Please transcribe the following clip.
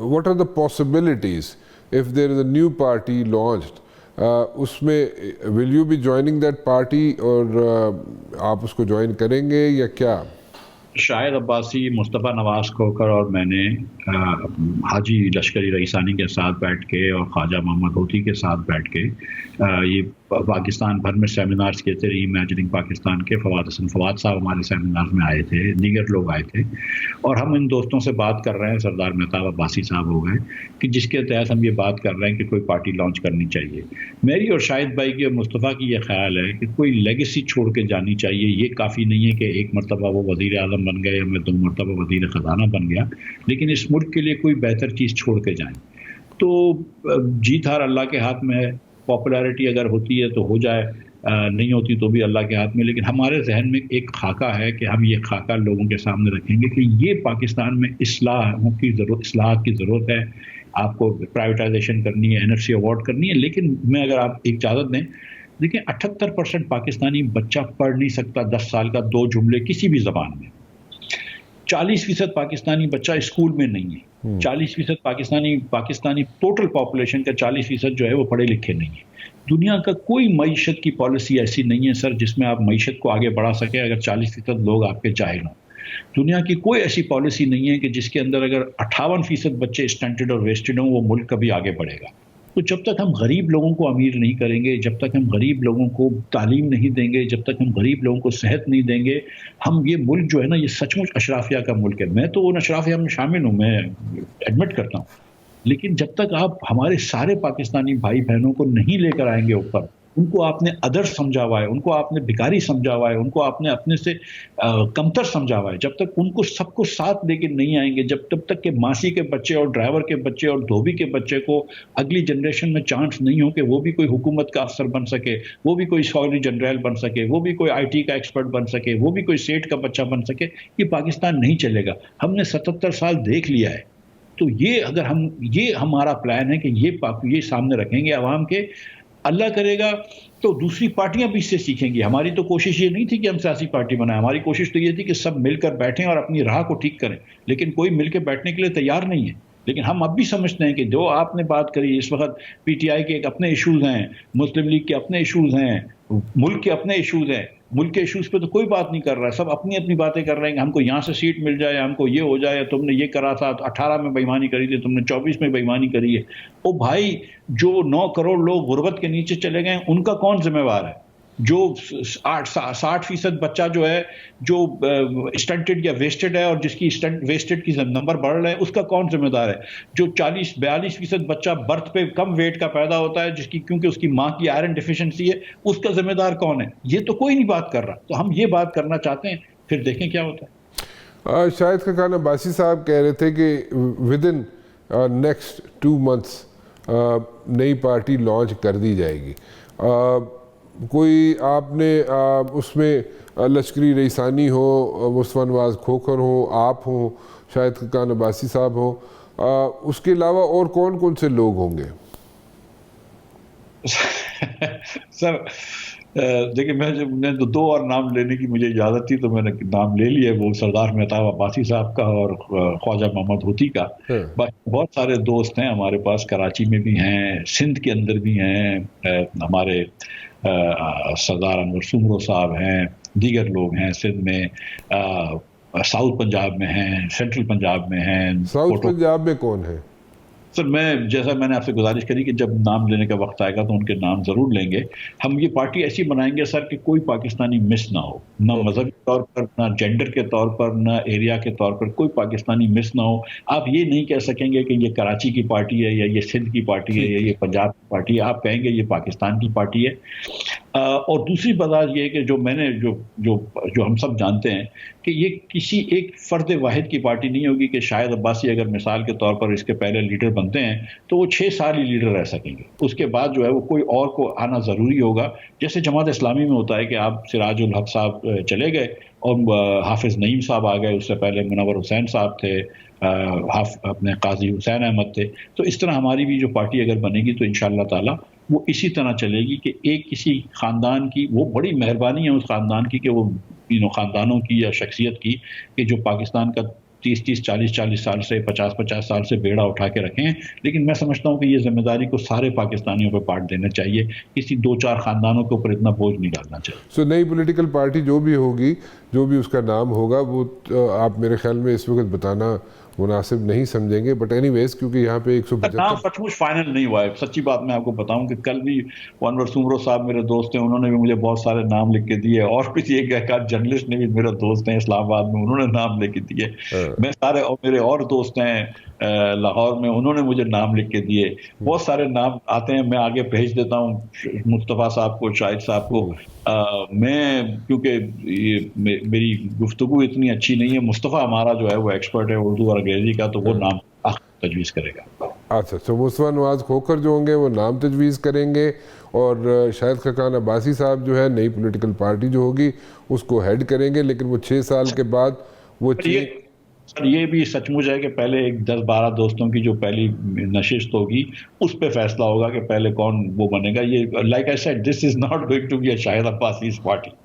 what are the possibilities if there is a new party launched, اس میں will you be joining that party اور آپ اس کو join کریں گے یا کیا؟ شاہد عباسی، مصطفیٰ نواز کھوکھر اور میں نے حاجی لشکری رئیسانی کے ساتھ بیٹھ کے اور خواجہ محمد ہوتی کے ساتھ بیٹھ کے یہ پاکستان بھر میں سیمینارز کیے تھے. ری امیجننگ پاکستان کے فواد حسن فواد صاحب ہمارے سیمینار میں آئے تھے، دیگر لوگ آئے تھے، اور ہم ان دوستوں سے بات کر رہے ہیں. سردار مہتاب عباسی صاحب ہو گئے کہ جس کے تحت ہم یہ بات کر رہے ہیں کہ کوئی پارٹی لانچ کرنی چاہیے. میری اور شاہد بھائی کی اور مصطفیٰ کی یہ خیال ہے کہ کوئی لیگیسی چھوڑ کے جانی چاہیے. یہ کافی نہیں ہے کہ ایک مرتبہ وہ وزیر اعظم بن گئے یا میں 2 مرتبہ وزیر خزانہ بن گیا، لیکن اس ملک کے لیے کوئی بہتر چیز چھوڑ کے جائیں. تو جیت ہار اللہ کے ہاتھ میں ہے. پاپولیرٹی اگر ہوتی ہے تو ہو جائے، نہیں ہوتی تو بھی اللہ کے ہاتھ میں. لیکن ہمارے ذہن میں ایک خاکہ ہے کہ ہم یہ خاکہ لوگوں کے سامنے رکھیں گے کہ یہ پاکستان میں اصلاحات کی ضرورت ہے. آپ کو پرائیویٹائزیشن کرنی ہے، NFC ایوارڈ کرنی ہے. لیکن میں اگر آپ ایک اجازت دیں، دیکھیں 78% پاکستانی بچہ پڑھ نہیں سکتا 10 سال کا 2 جملے کسی بھی زبان میں. 40% پاکستانی بچہ اسکول میں نہیں ہے. 40% پاکستانی ٹوٹل پاپولیشن کا 40% جو ہے وہ پڑھے لکھے نہیں ہیں. دنیا کا کوئی معیشت کی پالیسی ایسی نہیں ہے سر جس میں آپ معیشت کو آگے بڑھا سکیں اگر 40% لوگ آپ کے جاہل ہوں. دنیا کی کوئی ایسی پالیسی نہیں ہے کہ جس کے اندر اگر 58% بچے اسٹنٹڈ اور ویسٹڈ ہوں وہ ملک کبھی آگے بڑھے گا. تو جب تک ہم غریب لوگوں کو امیر نہیں کریں گے، جب تک ہم غریب لوگوں کو تعلیم نہیں دیں گے، جب تک ہم غریب لوگوں کو صحت نہیں دیں گے، ہم یہ ملک جو ہے نا یہ سچ مچ اشرافیہ کا ملک ہے. میں تو ان اشرافیہ میں شامل ہوں، میں ایڈمٹ کرتا ہوں. لیکن جب تک آپ ہمارے سارے پاکستانی بھائی بہنوں کو نہیں لے کر آئیں گے اوپر، ان کو آپ نے ادر سمجھا ہوا ہے، ان کو آپ نے بھکاری سمجھا ہوا ہے، ان کو آپ نے اپنے سے کمتر سمجھا ہوا ہے، جب تک ان کو سب کو ساتھ لے کے نہیں آئیں گے، جب تک کہ ماسی کے بچے اور ڈرائیور کے بچے اور دھوبی کے بچے کو اگلی جنریشن میں چانس نہیں ہو کہ وہ بھی کوئی حکومت کا افسر بن سکے، وہ بھی کوئی سیکرٹری جنرل بن سکے، وہ بھی کوئی IT کا ایکسپرٹ بن سکے، وہ بھی کوئی سیٹ کا بچہ بن سکے، یہ پاکستان نہیں چلے گا. ہم نے 77 سال دیکھ لیا ہے. تو یہ اگر یہ ہمارا پلان ہے کہ یہ سامنے رکھیں گے عوام کے، اللہ کرے گا تو دوسری پارٹیاں بھی اس سے سیکھیں گی. ہماری تو کوشش یہ نہیں تھی کہ ہم سیاسی پارٹی بنائیں، ہماری کوشش تو یہ تھی کہ سب مل کر بیٹھیں اور اپنی راہ کو ٹھیک کریں. لیکن کوئی مل کے بیٹھنے کے لیے تیار نہیں ہے. لیکن ہم اب بھی سمجھتے ہیں کہ جو آپ نے بات کری، اس وقت PTI کے ایک اپنے ایشوز ہیں، مسلم لیگ کے اپنے ایشوز ہیں، ملک کے اپنے ایشوز ہیں. ملک کے ایشوز پہ تو کوئی بات نہیں کر رہا ہے، سب اپنی اپنی باتیں کر رہے ہیں کہ ہم کو یہاں سے سیٹ مل جائے، ہم کو یہ ہو جائے، تم نے یہ کرا تھا 18 میں بےایمانی کری تھی، تم نے 24 میں بےایمانی کری ہے. او بھائی، جو 9 کروڑ لوگ غربت کے نیچے چلے گئے ان کا کون ذمہ وار ہے؟ جو 60% بچہ جو ہے جو اسٹنٹڈ یا ویسٹڈ ہے اور جس کی ویسٹڈ کی نمبر بڑھ رہے ہیں اس کا کون ذمہ دار ہے؟ جو 42% بچہ برتھ پہ کم ویٹ کا پیدا ہوتا ہے کیونکہ اس کی ماں کی آئرن ڈیفیشنسی ہے، اس کا ذمہ دار کون ہے؟ یہ تو کوئی نہیں بات کر رہا. تو ہم یہ بات کرنا چاہتے ہیں، پھر دیکھیں کیا ہوتا ہے. شاہد خاقان عباسی صاحب کہہ رہے تھے کہ ودن نیکسٹ 2 months نئی پارٹی لانچ کر دی جائے گی. کوئی آپ نے اس میں لشکری رئیسانی ہو، مصطفیٰ نواز کھوکھر ہو، آپ ہوں، شاہد خاقان عباسی صاحب ہوں، اس کے علاوہ اور کون کون سے لوگ ہوں گے؟ سر دیکھیں، میں 2 اور نام لینے کی مجھے اجازت تھی تو میں نے نام لے لیا. وہ سردار مہتاب عباسی صاحب کا اور خواجہ محمد ہوتی کا. بہت سارے دوست ہیں ہمارے پاس، کراچی میں بھی ہیں، سندھ کے اندر بھی ہیں، ہمارے سردار انور سومرو صاحب ہیں، دیگر لوگ ہیں سندھ میں، ساؤتھ پنجاب میں ہیں، سینٹرل پنجاب میں ہیں. ساؤتھ پنجاب میں کون ہے؟ سر جیسا میں نے آپ سے گزارش کری کہ جب نام لینے کا وقت آئے گا تو ان کے نام ضرور لیں گے. ہم یہ پارٹی ایسی بنائیں گے سر کہ کوئی پاکستانی مس نہ ہو، نہ مذہبی طور پر، نہ جینڈر کے طور پر، نہ ایریا کے طور پر، کوئی پاکستانی مس نہ ہو. آپ یہ نہیں کہہ سکیں گے کہ یہ کراچی کی پارٹی ہے یا یہ سندھ کی پارٹی ہے یا یہ پنجاب کی پارٹی ہے. آپ کہیں گے یہ پاکستان کی پارٹی ہے. اور دوسری بات یہ ہے کہ جو ہم سب جانتے ہیں کہ یہ کسی ایک فرد واحد کی پارٹی نہیں ہوگی کہ شاہد عباسی اگر مثال کے طور پر اس کے پہلے لیڈر بنتے ہیں تو وہ 6 سال ہی لیڈر رہ سکیں گے. اس کے بعد جو ہے وہ کوئی اور کو آنا ضروری ہوگا. جیسے جماعت اسلامی میں ہوتا ہے کہ آپ سراج الحق صاحب چلے گئے اور حافظ نعیم صاحب آ گئے، اس سے پہلے منور حسین صاحب تھے، اپنے قاضی حسین احمد تھے. تو اس طرح ہماری بھی جو پارٹی اگر بنے گی تو انشاءاللہ تعالی وہ اسی طرح چلے گی کہ ایک کسی خاندان کی، وہ بڑی مہربانی ہے اس خاندان کی کہ وہ خاندانوں کی یا شخصیت کی کہ جو پاکستان کا 30 40 سال سے 50 سال سے بیڑا اٹھا کے رکھے ہیں، لیکن میں سمجھتا ہوں کہ یہ ذمہ داری کو سارے پاکستانیوں پہ بانٹ دینا چاہیے، کسی 2-4 خاندانوں کے اوپر اتنا بوجھ نہیں ڈالنا چاہیے۔ سو نئی پولیٹیکل پارٹی جو بھی ہوگی، جو بھی اس کا نام ہوگا، وہ آپ میرے خیال میں اس وقت بتانا مناسب نہیں سمجھیں گے، بٹ اینی ویز کیونکہ یہاں پہ 175 نام سچ مچ فائنل نہیں ہوا ہے۔ سچی بات میں آپ کو بتاؤں کہ کل بھی انور سومرو صاحب میرے دوست ہیں، انہوں نے بھی مجھے بہت سارے نام لکھ کے دیے، اور کسی ایک جرنلسٹ نے بھی، میرے دوست ہیں اسلام آباد میں، انہوں نے نام لکھ کے دیے، میں سارے، اور میرے اور دوست ہیں لاہور میں، انہوں نے مجھے نام لکھ کے دیے، بہت سارے نام آتے ہیں، میں آگے بھیج دیتا ہوں مصطفیٰ صاحب کو، شاہد صاحب کو۔ میں کیونکہ میری گفتگو اتنی اچھی نہیں ہے، مصطفیٰ ہمارا جو ہے وہ ایکسپرٹ ہے اردو اور انگریزی کا، تو وہ نام تجویز کرے گا۔ اچھا، تو مصطفیٰ نواز کھوکھر جو ہوں گے وہ نام تجویز کریں گے، اور شاہد خاقان عباسی صاحب جو ہے نئی پولیٹیکل پارٹی جو ہوگی اس کو ہیڈ کریں گے، لیکن وہ 6 سال کے بعد وہ سر یہ بھی سچ مچ ہے کہ پہلے ایک 10-12 دوستوں کی جو پہلی نشست ہوگی اس پہ فیصلہ ہوگا کہ پہلے کون وہ بنے گا۔ یہ like I said, this is not going to be a Shahid Abbasi's party.